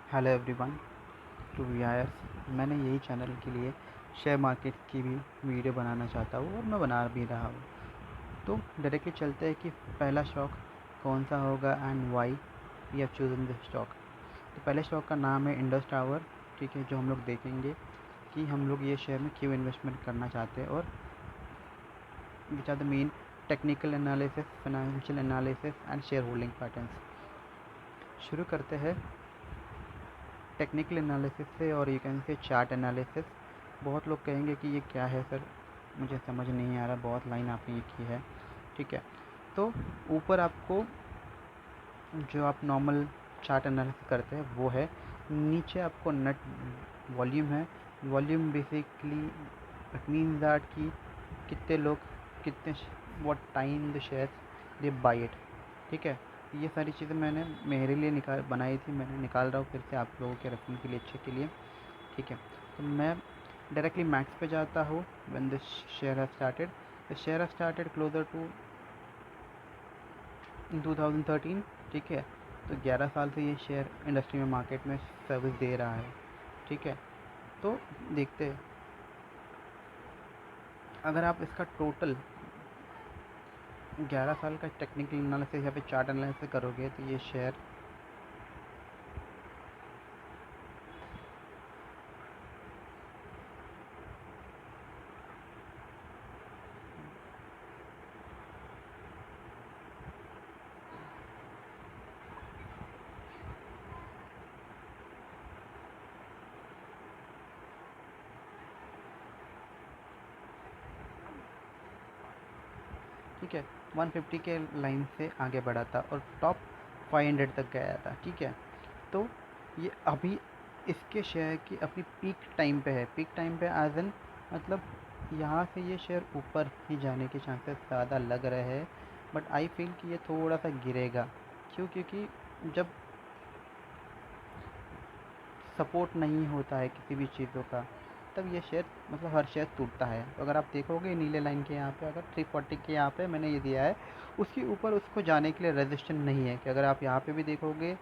Hello everyone to वीआईएस। मैंने यही channel के लिए शेयर मार्केट की भी वीडियो बनाना चाहता हूँ और मैं बना भी रहा हूँ। तो डायरेक्टली चलते हैं कि पहला स्टॉक कौन सा होगा and why we have chosen this stock. तो पहले स्टॉक का नाम है इंडस टावर। ठीक है, जो हम लोग देखेंगे कि हम लोग ये शेयर में क्यों इन्वेस्टमेंट करना चाहते हैं और which are the main technical analysis, financial analysis and share holding patterns. शुरू करते हैं टेक्निकल एनालिसिस से और you can say chart analysis. बहुत लोग कहेंगे कि ये क्या है सर, मुझे समझ नहीं आ रहा, बहुत लाइन आपने ये की है। ठीक है, तो ऊपर आपको जो आप नॉर्मल चार्ट एनालिसिस करते हैं वो है, नीचे आपको नेट वॉल्यूम है। Volume basically it means that कि कितने लोग, कितने, what time the shares they by it. ठीक है, ये सारी चीज़ें मैंने मेरे लिए बनाई थी, मैंने निकाल रहा हूँ फिर से आप लोगों के रेफरेंस के लिए, अच्छे के लिए। ठीक है, तो मैं डायरेक्टली मैक्स पे जाता हूँ। When the share have started, the share have started closer to in 2013। ठीक है, तो 11 साल से ये शेयर इंडस्ट्री में, मार्केट में सर्विस दे रहा है। ठीक है, तो देखते हैं अगर आप इसका टोटल 11 साल का टेक्निकल एनालिसिस या फिर चार्ट एनालिसिस करोगे तो ये शेयर ठीक है 150 के लाइन से आगे बढ़ा था और टॉप 500 तक गया था। ठीक है, तो ये अभी इसके शेयर की अपनी पीक टाइम पे है। पीक टाइम पे एज एन मतलब यहाँ से ये शेयर ऊपर ही जाने के चांसेस ज़्यादा लग रहे हैं, बट आई फील कि ये थोड़ा सा गिरेगा। क्यों? क्योंकि जब सपोर्ट नहीं होता है किसी भी चीज़ों का, तब ये शेयर मतलब हर शेयर टूटता है। तो अगर आप देखोगे नीले लाइन के यहाँ पे, अगर 340 के यहाँ पे मैंने ये दिया है, उसके ऊपर उसको जाने के लिए रेजिस्टेंस नहीं है। कि अगर आप यहाँ पे भी देखोगे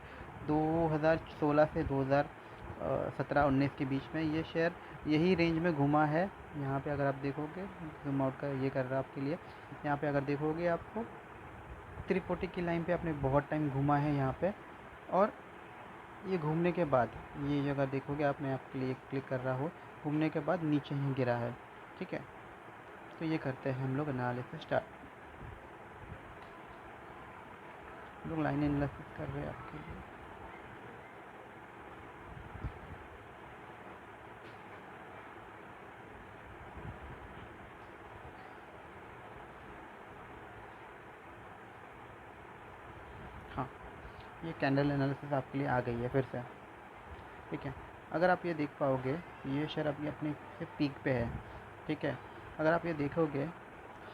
2016 से 2017-19 के बीच में ये शेयर यही रेंज में घुमा है। यहाँ पे अगर आप देखोगे, जूम आउट का ये कर रहा है आपके लिए, यहाँ पे अगर देखोगे आपको 340 की लाइन पे आपने बहुत टाइम घुमा है यहाँ पे। और ये घूमने के बाद, ये जगह देखोगे आप, मैं आपके लिए क्लिक कर रहा हूँ, घूमने के बाद नीचे ही गिरा है। ठीक है, तो ये करते हैं हम लोग एनालिसिस स्टार्ट। हम लोग लाइन एनालिसिस कर रहे हैं आपके लिए। हाँ, ये कैंडल एनालिसिस आपके लिए आ गई है फिर से। ठीक है, अगर आप ये देख पाओगे, ये शेयर अभी अपने से पीक पे है। ठीक है, अगर आप ये देखोगे,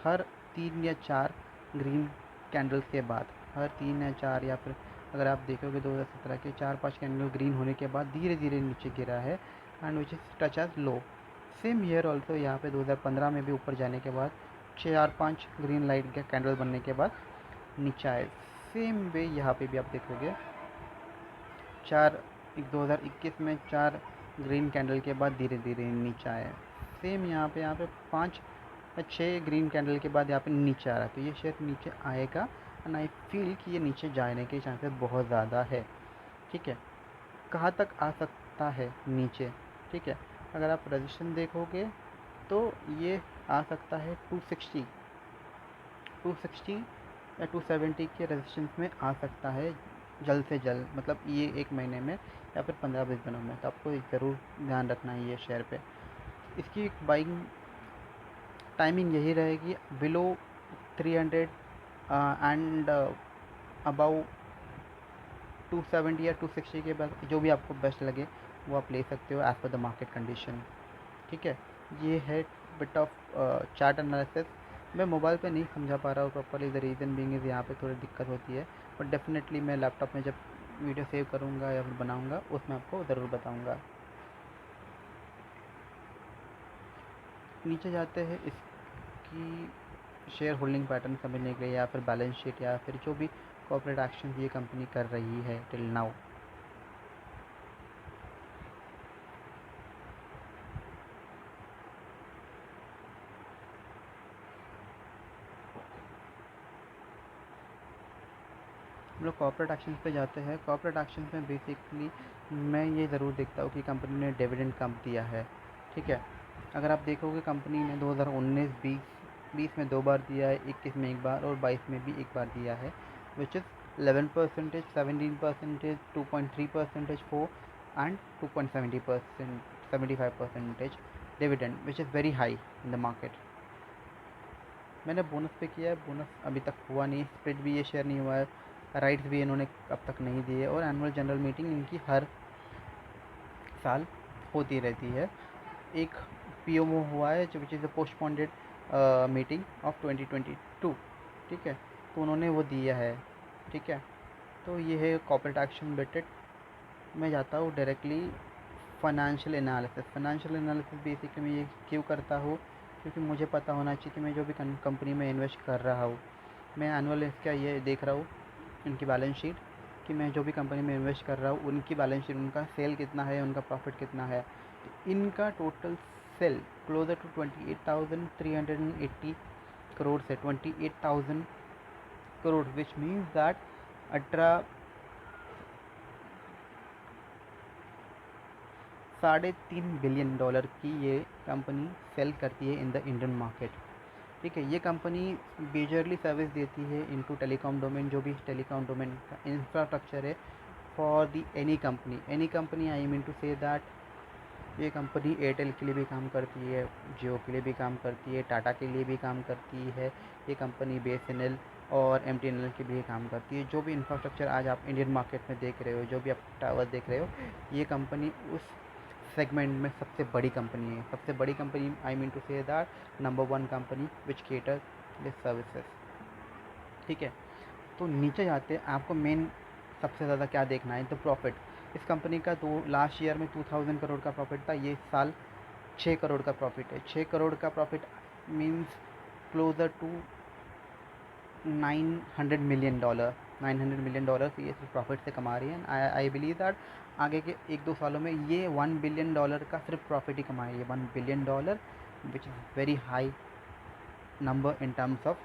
हर 3 या 4 ग्रीन कैंडल्स के बाद, हर 3 या 4, या फिर अगर आप देखोगे 2017 के 4-5 कैंडल ग्रीन होने के बाद धीरे धीरे नीचे गिरा है, and which is touch as low. Same year also, यहाँ पे 2015 में भी ऊपर जाने के बाद 4-5 ग्रीन लाइट के कैंडल बनने के बाद नीचे आए। सेम वे यहाँ पे भी आप देखोगे, 2021 में 4 ग्रीन कैंडल के बाद धीरे धीरे नीचे आया है। सेम यहाँ पे 5 या 6 ग्रीन कैंडल के बाद यहाँ पे नीचे आ रहा है। तो ये शेयर नीचे आएगा एंड आई फील कि ये नीचे जाने के चांसेस बहुत ज़्यादा है। ठीक है, कहाँ तक आ सकता है नीचे? ठीक है, अगर आप रजिस्ट्रेशन देखोगे तो ये आ सकता है 260 या 270 के रेजिस्टेंस में आ सकता है जल्द से जल्द, मतलब ये 1 महीने में या फिर 15-20 दिनों में। तो आपको ज़रूर ध्यान रखना है ये शेयर पे। इसकी बाइंग टाइमिंग यही रहेगी बिलो 300 एंड अबाउ 270 या 260 के बाद, जो भी आपको बेस्ट लगे वो आप ले सकते हो as per the market condition. ठीक है, ये है बिट ऑफ चार्ट एनालिसिस। मैं मोबाइल पे नहीं समझा पा रहा हूँ properly, the reason being is यहाँ पे थोड़ी दिक्कत होती है, बट डेफिनेटली मैं लैपटॉप में जब वीडियो सेव करूँगा या फिर बनाऊँगा उसमें आपको ज़रूर बताऊँगा। नीचे जाते हैं इसकी शेयर होल्डिंग पैटर्न समझने के लिए, या फिर बैलेंस शीट, या फिर जो भी कॉर्पोरेट एक्शन ये कंपनी कर रही है टिल नाउ। हम लोग कॉर्पोरेट एक्शंस पे जाते हैं। कॉर्पोरेट एक्शंस में बेसिकली मैं ये ज़रूर देखता हूँ कि कंपनी ने डिविडेंड कब दिया है, ठीक है। अगर आप देखोगे कंपनी ने 2019-20 में 2 बार दिया है, 21 में 1 बार और 22 में भी 1 बार दिया है, which is 11%, 17%, 2.3% for and 2.70%, 75% dividend, which is very high in the market. मैंने बोनस पे किया है, बोनस अभी तक हुआ नहीं, स्प्लिट भी ये शेयर नहीं हुआ है, राइट्स भी इन्होंने अब तक नहीं दिए और एनुअल जनरल मीटिंग इनकी हर साल होती रहती है। एक पीएमओ हुआ है जो which is a postponed meeting of 2022, ठीक है, तो उन्होंने वो दिया है, ठीक है। तो ये है कॉर्पोरेट एक्शन बेटेड। मैं जाता हूँ डायरेक्टली फाइनेंशियल एनालिसिस बेसिकली मैं ये क्यों करता हूँ, क्योंकि मुझे पता होना चाहिए कि मैं जो भी कंपनी में इन्वेस्ट कर रहा हूँ, मैं एनुअल इसका ये देख रहा हूँ इनकी बैलेंस शीट, कि मैं जो भी कंपनी में इन्वेस्ट कर रहा हूँ उनकी बैलेंस शीट, उनका सेल कितना है, उनका प्रॉफिट कितना है। तो इनका total sale closer to 28,380 crore से 28,000 crore, which means that 3.5 billion dollar की ये कंपनी सेल करती है इन द इंडियन मार्केट, ठीक है। ये कंपनी मेजरली सर्विस देती है इनटू टेलीकॉम डोमेन, जो भी टेलीकॉम डोमेन का इंफ्रास्ट्रक्चर है for the any company I mean to say that ये कंपनी एयरटेल के लिए भी काम करती है, जियो के लिए भी काम करती है, टाटा के लिए भी काम करती है, ये कंपनी BSNL और MTNL के लिए काम करती है। जो भी इंफ्रास्ट्रक्चर आज आप इंडियन मार्केट में देख रहे हो, जो भी आप टावर देख रहे हो, ये कंपनी उस सेगमेंट में सबसे बड़ी कंपनी है। सबसे बड़ी company I mean to say that number 1 company which cater this services, ठीक है। तो नीचे जाते आपको मेन सबसे ज़्यादा क्या देखना है, तो प्रॉफिट। इस कंपनी का तो लास्ट ईयर में 2000 करोड़ का प्रॉफिट था, ये साल 6 करोड़ का प्रॉफिट है। 6 करोड़ का profit means closer to 900 million dollar. 900 million dollar ये सिर्फ प्रॉफिट से कमा रही है। आई बिलीव दैट आगे के 1-2 सालों में ये 1 बिलियन डॉलर का सिर्फ प्रॉफिट ही कमाएगी। 1 billion dollar which is very high number in terms of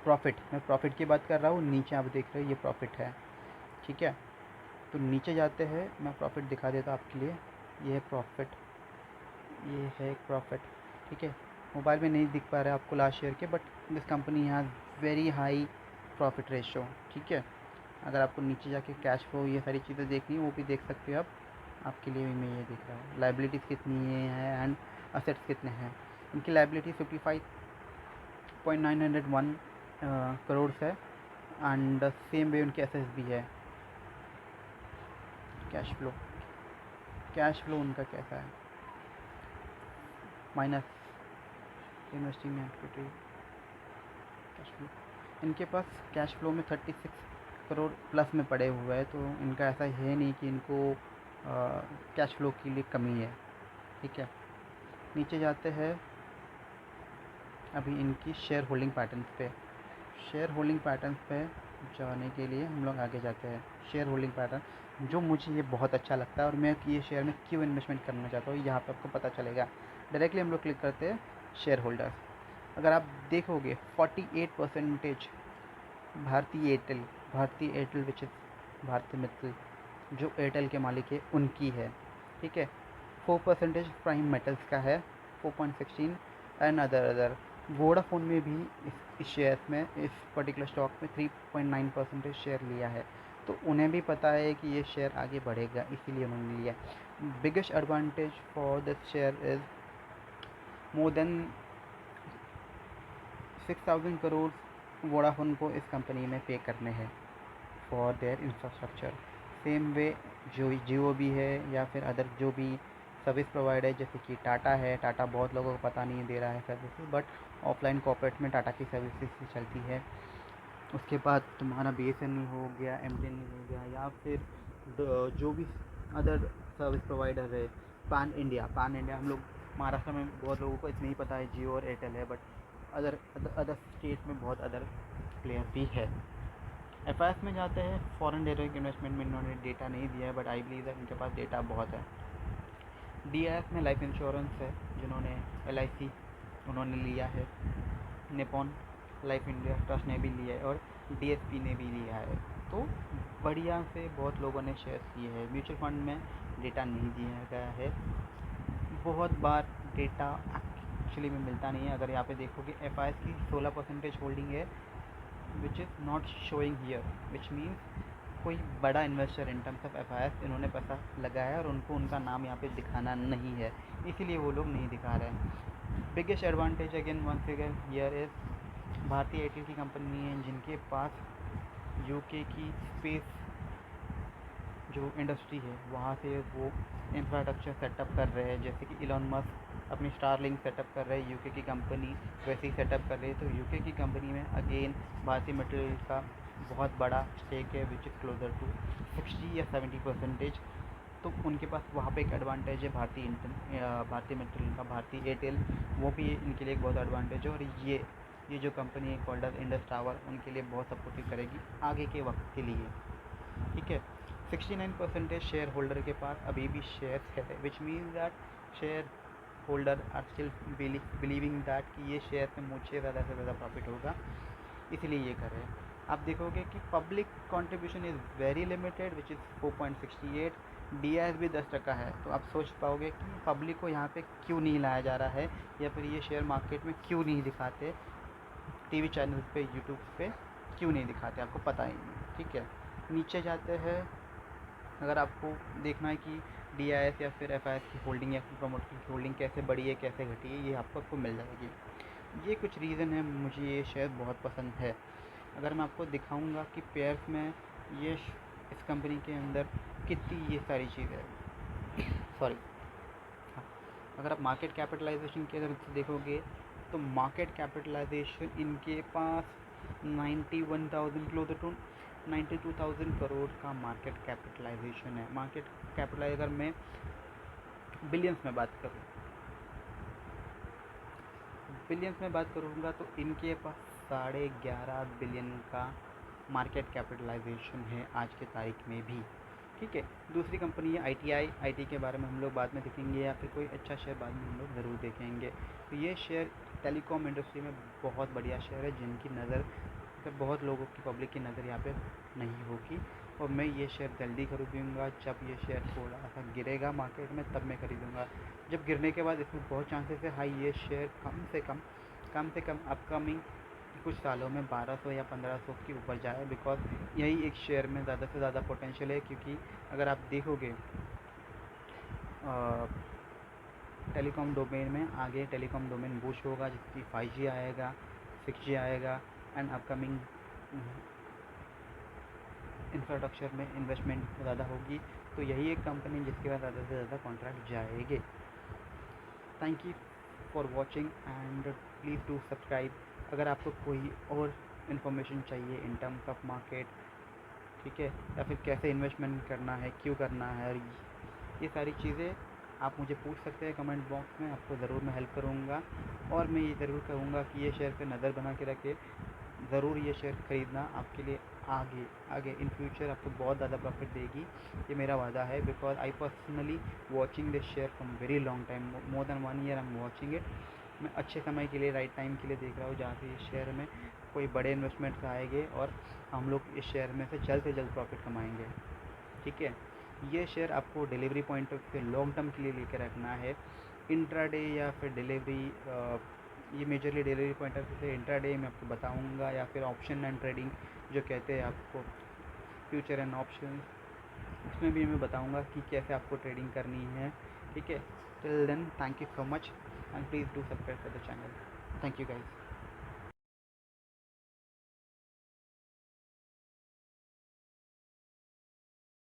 profit. मैं प्रॉफिट की बात कर रहा हूँ, नीचे आप देख रहे हो ये प्रॉफिट है, ठीक है। तो नीचे जाते हैं, मैं प्रॉफिट दिखा देता हूँ आपके लिए। ये है प्रॉफिट, ये है प्रॉफिट, ठीक है। मोबाइल में नहीं दिख पा रहा है आपको लास्ट ईयर के, but this company has very high profit ratio, ठीक है। अगर आपको नीचे जाके कैश फ्लो ये सारी चीज़ें देखनी है वो भी देख सकते हो आप। आपके लिए भी मैं ये देख रहा हूँ लाइबिलिटीज़ कितनी है एंड असेट्स कितने हैं। इनकी लाइबिलिटी 55.901 करोड़ है एंड सेम वे उनके एसेट्स भी है। कैश फ्लो उनका कैसा है, minus investing activity cash flow. इनके पास कैश फ्लो में 36 करोड़ प्लस में पड़े हुए हैं, तो इनका ऐसा है नहीं कि इनको कैश फ्लो के लिए कमी है, ठीक है। नीचे जाते हैं अभी इनकी शेयर होल्डिंग पैटर्न्स पे जाने के लिए हम लोग आगे जाते हैं। शेयर होल्डिंग पैटर्न जो मुझे ये बहुत अच्छा लगता है और मैं ये शेयर में क्यों इन्वेस्टमेंट करना चाहता हूँ, यहाँ पे आपको पता चलेगा। डायरेक्टली हम लोग क्लिक करते हैं शेयर होल्डर्स। अगर आप देखोगे 48% भारतीय एयरटेल विच इज़ भारतीय मित्तल, जो एयरटेल के मालिक है उनकी है, ठीक है। 4% प्राइम मेटल्स का है, 4.16 एंड अदर। वोडाफोन में भी इस शेयर में, इस पर्टिकुलर स्टॉक में 3.9% शेयर लिया है, तो उन्हें भी पता है कि ये शेयर आगे बढ़ेगा, इसीलिए उन्होंने लिया। Biggest advantage for this share is more than 6,000 crore Vodafone को इस कंपनी में पे करने हैं for their infrastructure. Same way जो जियो भी है या फिर अदर जो भी सर्विस प्रोवाइडर जैसे कि टाटा है। टाटा बहुत लोगों को पता नहीं दे रहा है सर्विसेज, बट ऑफलाइन कॉर्पोरेट में टाटा की सर्विसेज ही चलती है। उसके बाद तुम्हारा BSNL हो गया, MTNL हो गया, या फिर जो भी अदर सर्विस प्रोवाइडर है। पैन इंडिया हम लोग महाराष्ट्र में बहुत लोगों को इतना ही पता है जियो और एयरटेल है, बट अदर स्टेट में बहुत अदर प्लेयर भी है। FIS में जाते हैं, फॉरेन डायरेक्ट इन्वेस्टमेंट में इन्होंने डेटा नहीं दिया है, बट आई बिलीव दैट इनके पास डेटा बहुत है। DIF में लाइफ इंश्योरेंस है, जिन्होंने LIC उन्होंने लिया है, निपॉन लाइफ इंडिया ट्रस्ट ने भी लिया है और DSP ने भी लिया है। तो बढ़िया से बहुत लोगों ने शेयर किए हैं। म्यूचुअल फंड में डेटा नहीं दिया गया है, बहुत बार डेटा एक्चुअली में मिलता नहीं है। अगर यहाँ पे देखोगे एफ की 16% होल्डिंग है which is not showing here, which means कोई बड़ा investor in terms of F इन्होंने पैसा लगाया है और उनको उनका नाम यहाँ पे दिखाना नहीं है, इसीलिए वो लोग नहीं दिखा रहे हैं। Biggest advantage again once again here is Bharti Airtel की कंपनी है जिनके पास यूके की स्पेस जो इंडस्ट्री है वहाँ से वो इंफ्रास्ट्रक्चर सेटअप कर रहे हैं, जैसे कि इलॉन मस्क अपनी स्टारलिंक सेटअप कर रहे हैं, यूके की कंपनी वैसे ही सेटअप कर रही है। तो यूके की कंपनी में अगेन भारतीय मटेरियल का बहुत बड़ा स्टेक है विच इज़ क्लोजर टू 60 या 70%। तो उनके पास वहाँ पे एक एडवांटेज है भारतीय मटेरियल का, भारतीय एयरटेल, वो भी इनके लिए एक बहुत एडवांटेज है। और ये जो कंपनी है कॉल्ड इंडस टावर, उनके लिए बहुत सपोर्टिव करेगी आगे के वक्त के लिए, ठीक है। 69% शेयर होल्डर के पास अभी भी शेयर्स है, which means that share holder are still believing that कि ये शेयर में मुझे ज़्यादा से ज़्यादा प्रॉफिट होगा, इसलिए ये कर रहे हैं। आप देखोगे कि public contribution is very limited which is 4.68, DIS भी 10% है। तो आप सोच पाओगे कि पब्लिक को यहाँ पे क्यों नहीं लाया जा रहा है, या फिर ये शेयर मार्केट में क्यों नहीं दिखाते, टीवी चैनल पे, यूट्यूब पे क्यों नहीं दिखाते, आपको पता ही नहीं, ठीक है। नीचे जाते हैं, अगर आपको देखना है कि DIS या फिर FIS की होल्डिंग या फिर प्रमोटर की होल्डिंग कैसे बढ़ी है कैसे घटी है, ये आपको मिल जाएगी। ये कुछ रीज़न है मुझे ये शेयर बहुत पसंद है। अगर मैं आपको दिखाऊंगा कि पेयर्स में ये इस कंपनी के अंदर कितनी ये सारी चीज़ें है, सॉरी, अगर आप मार्केट कैपिटलाइजेशन की अगर देखोगे तो मार्केट कैपिटलाइजेशन इनके पास 91,000 क्लोजर टू 92,000 करोड़ का मार्केट कैपिटलाइजेशन है। मार्केट कैपिटलाइज अगर मैं बिलियंस में बात करूँगा तो इनके पास 11.5 बिलियन का मार्केट कैपिटलाइजेशन है आज के तारीख में भी, ठीक है। दूसरी कंपनी है ITI के बारे में हम लोग बाद में देखेंगे, या फिर कोई अच्छा शेयर बाद में हम लोग ज़रूर देखेंगे। तो ये शेयर टेलीकॉम इंडस्ट्री में बहुत बढ़िया शेयर है जिनकी नज़र बहुत लोगों की पब्लिक की नज़र यहाँ पे नहीं होगी, और मैं ये शेयर जल्दी खरीदूँगा जब ये शेयर थोड़ा सा गिरेगा मार्केट में, तब मैं खरीदूँगा। जब गिरने के बाद इसमें बहुत चांसेस है हाई ये शेयर कम से कम अपकमिंग कुछ सालों में 1200 या 1500 के ऊपर जाए, बिकॉज यही एक शेयर में ज़्यादा से ज़्यादा पोटेंशियल है। क्योंकि अगर आप देखोगे टेलीकॉम डोमेन में आगे टेलीकॉम डोमेन बूस्ट होगा, जिसकी 5G आएगा, 6G आएगा, एंड अपकमिंग इंफ्रास्ट्रक्चर में इन्वेस्टमेंट ज़्यादा होगी। तो यही एक कंपनी जिसके पास ज़्यादा से ज़्यादा कॉन्ट्रैक्ट जाएंगे। Thank you for watching and please do subscribe. अगर आपको कोई और इन्फॉर्मेशन चाहिए इन टर्म्स ऑफ मार्केट, ठीक है, या फिर कैसे इन्वेस्टमेंट करना है, क्यों करना है, और ये सारी चीज़ें आप मुझे पूछ सकते हैं कमेंट बॉक्स में, आपको ज़रूर मैं हेल्प करूँगा। और मैं ये ज़रूर कहूँगा कि ये शेयर पे नज़र बना के रखे, ज़रूर ये शेयर ख़रीदना, आपके लिए आगे इन फ्यूचर आपको बहुत ज़्यादा प्रॉफिट देगी, ये मेरा वादा है। Because I personally watching this share from very long time, more than 1 year I am watching it. मैं अच्छे समय के लिए, राइट टाइम के लिए देख रहा हूँ जहाँ से इस शेयर में कोई बड़े इन्वेस्टमेंट्स आएंगे और हम लोग इस शेयर में से जल्द प्रॉफिट कमाएंगे, ठीक है। ये शेयर आपको delivery point of view long term के लिए लेकर रखना है। इंट्राडे या फिर डिलीवरी, ये majorly delivery point of view से इंट्राडे में आपको बताऊंगा, या फिर ऑप्शन एंड ट्रेडिंग जो कहते हैं आपको, फ्यूचर एंड ऑप्शन, उसमें भी मैं बताऊंगा कि कैसे आपको ट्रेडिंग करनी है, ठीक है। Till then thank you so much and please do subscribe for the channel. Thank you guys.